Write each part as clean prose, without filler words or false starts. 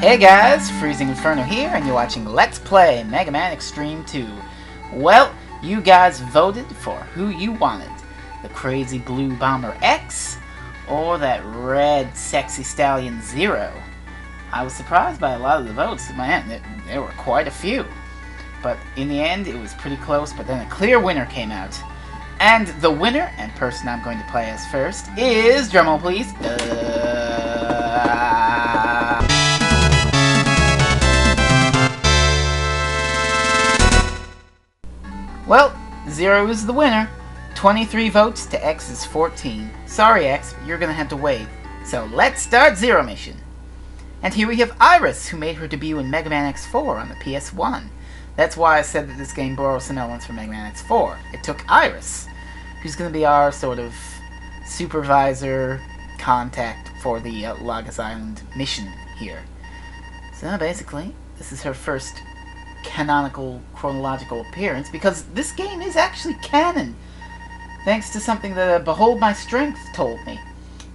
Hey guys, Freezing Inferno here, and you're watching Let's Play Mega Man Xtreme 2. Well, you guys voted for who you wanted. The crazy blue bomber X, or that red sexy stallion Zero. I was surprised by a lot of the votes. Man, there were quite a few. But in the end, it was pretty close, but then a clear winner came out. And the winner, and person I'm going to play as first, is, drumroll please, well, Zero is the winner. 23 votes to X's 14. Sorry, X, but you're gonna have to wait. So let's start Zero Mission. And here we have Iris, who made her debut in Mega Man X4 on the PS1. That's why I said that this game borrows some elements from Mega Man X4. It took Iris, who's gonna be our sort of supervisor contact for the Lagos Island mission here. So basically, this is her first canonical chronological appearance, because this game is actually canon, thanks to something that Behold My Strength told me.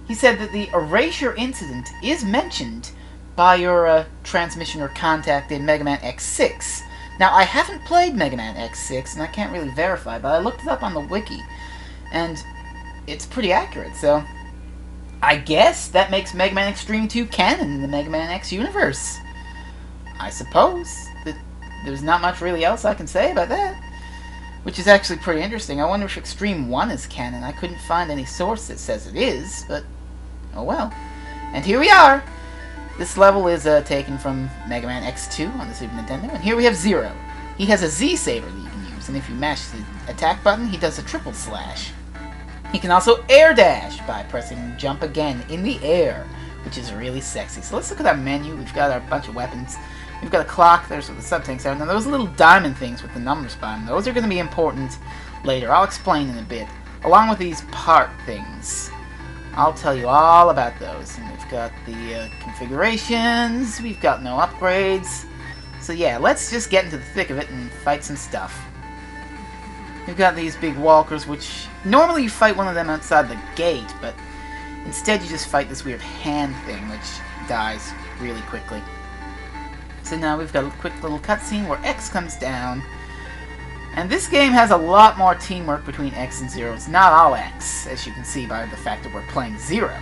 He said that the erasure incident is mentioned by your transmission or contact in Mega Man X6. Now, I haven't played Mega Man X6, and I can't really verify, but I looked it up on the wiki, and it's pretty accurate, so I guess that makes Mega Man Xtreme 2 canon in the Mega Man X universe. I suppose that there's not much really else I can say about that, which is actually pretty interesting. I wonder if Xtreme 1 is canon. I couldn't find any source that says it is, but oh well. And here we are! This level is taken from Mega Man X2 on the Super Nintendo, and here we have Zero. He has a Z-Saber that you can use, and if you mash the attack button, he does a triple slash. He can also air dash by pressing jump again in the air, which is really sexy. So let's look at our menu. We've got our bunch of weapons. We've got a clock, there's where the sub-tanks are. Now those little diamond things with the numbers by them, those are going to be important later. I'll explain in a bit. Along with these part things. I'll tell you all about those. And we've got the configurations, we've got no upgrades. So yeah, let's just get into the thick of it and fight some stuff. We've got these big walkers, which normally you fight one of them outside the gate, but instead you just fight this weird hand thing, which dies really quickly. So now we've got a quick little cutscene where X comes down. And this game has a lot more teamwork between X and Zero. It's not all X, as you can see by the fact that we're playing Zero.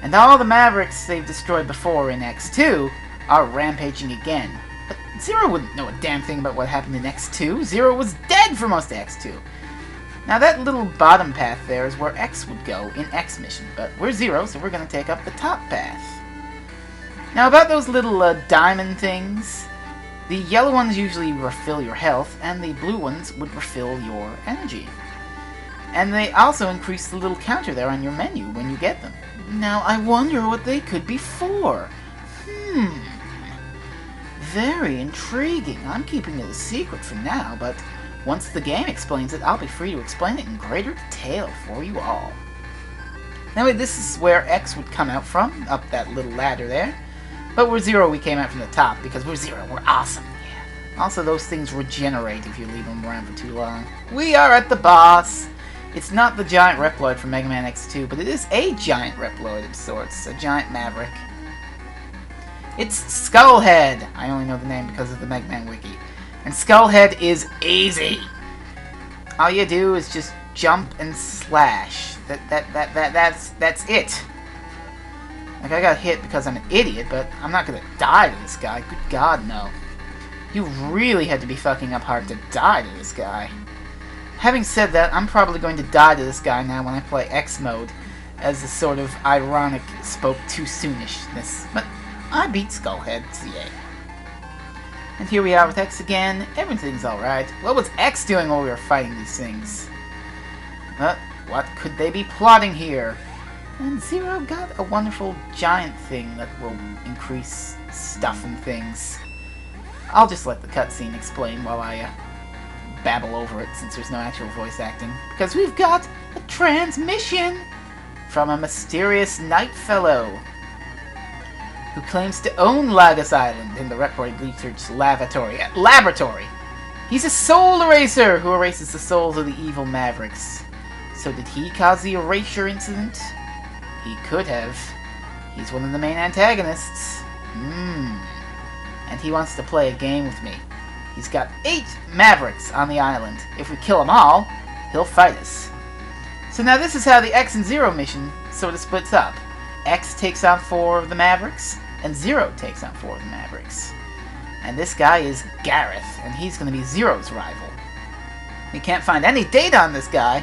And all the Mavericks they've destroyed before in X2 are rampaging again. But Zero wouldn't know a damn thing about what happened in X2. Zero was dead for most of X2. Now that little bottom path there is where X would go in X Mission. But we're Zero, so we're going to take up the top path. Now about those little diamond things, the yellow ones usually refill your health, and the blue ones would refill your energy. And they also increase the little counter there on your menu when you get them. Now I wonder what they could be for. Very intriguing. I'm keeping it a secret for now, but once the game explains it, I'll be free to explain it in greater detail for you all. Now this is where X would come out from, up that little ladder there. But we're Zero, we came out from the top, because we're Zero, we're awesome, yeah. Also, those things regenerate if you leave them around for too long. We are at the boss! It's not the giant Reploid from Mega Man X2, but it is a giant Reploid of sorts, a giant Maverick. It's Skullhead! I only know the name because of the Mega Man Wiki. And Skullhead is easy! All you do is just jump and slash. That's it. Like, I got hit because I'm an idiot, but I'm not gonna die to this guy. Good God, no. You really had to be fucking up hard to die to this guy. Having said that, I'm probably going to die to this guy now when I play X mode, as a sort of ironic spoke too soonishness. But I beat Skullhead, so yay. And here we are with X again. Everything's alright. What was X doing while we were fighting these things? What could they be plotting here? And Zero got a wonderful giant thing that will increase stuff and things. I'll just let the cutscene explain while I babble over it, since there's no actual voice acting. Because we've got a transmission from a mysterious night fellow who claims to own Lagos Island in the Reploid Research Laboratory. He's a soul eraser who erases the souls of the evil Mavericks. So did he cause the erasure incident? He could have. He's one of the main antagonists. And he wants to play a game with me. He's got 8 Mavericks on the island. If we kill them all, he'll fight us. So now this is how the X and Zero mission sort of splits up. X takes on 4 of the Mavericks, and Zero takes on 4 of the Mavericks. And this guy is Gareth, and he's going to be Zero's rival. We can't find any data on this guy.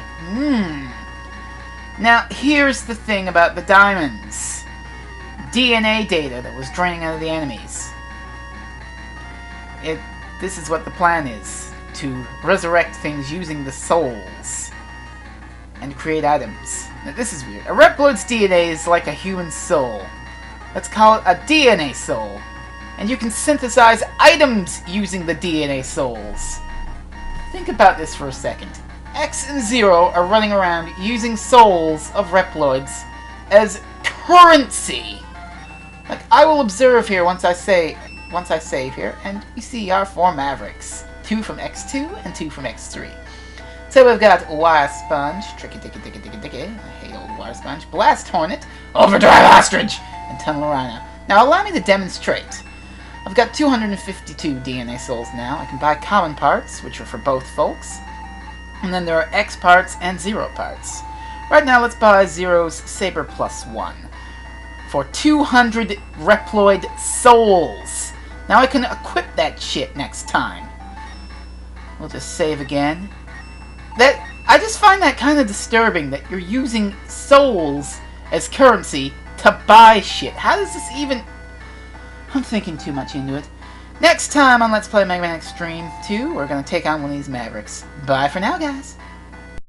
Now, here's the thing about the diamonds. DNA data that was draining out of the enemies. This is what the plan is. To resurrect things using the souls. And create items. Now, this is weird. A Reploid's DNA is like a human soul. Let's call it a DNA soul. And you can synthesize items using the DNA souls. Think about this for a second. X and Zero are running around using souls of Reploids as currency. Like, I will observe here once I save here, and we see our 4 Mavericks. 2 from X2 and 2 from X3. So we've got Wire Sponge, Tricky, I hate old Wire Sponge, Blast Hornet, Overdrive Ostrich, and Tunnel Rhino. Now allow me to demonstrate. I've got 252 DNA souls now. I can buy common parts, which are for both folks. And then there are X parts and Zero parts. Right now, let's buy Zero's Saber +1 for 200 Reploid souls. Now I can equip that shit next time. We'll just save again. I just find that kind of disturbing that you're using souls as currency to buy shit. How does this even... I'm thinking too much into it. Next time on Let's Play Mega Man Xtreme 2, we're going to take on one of these Mavericks. Bye for now, guys.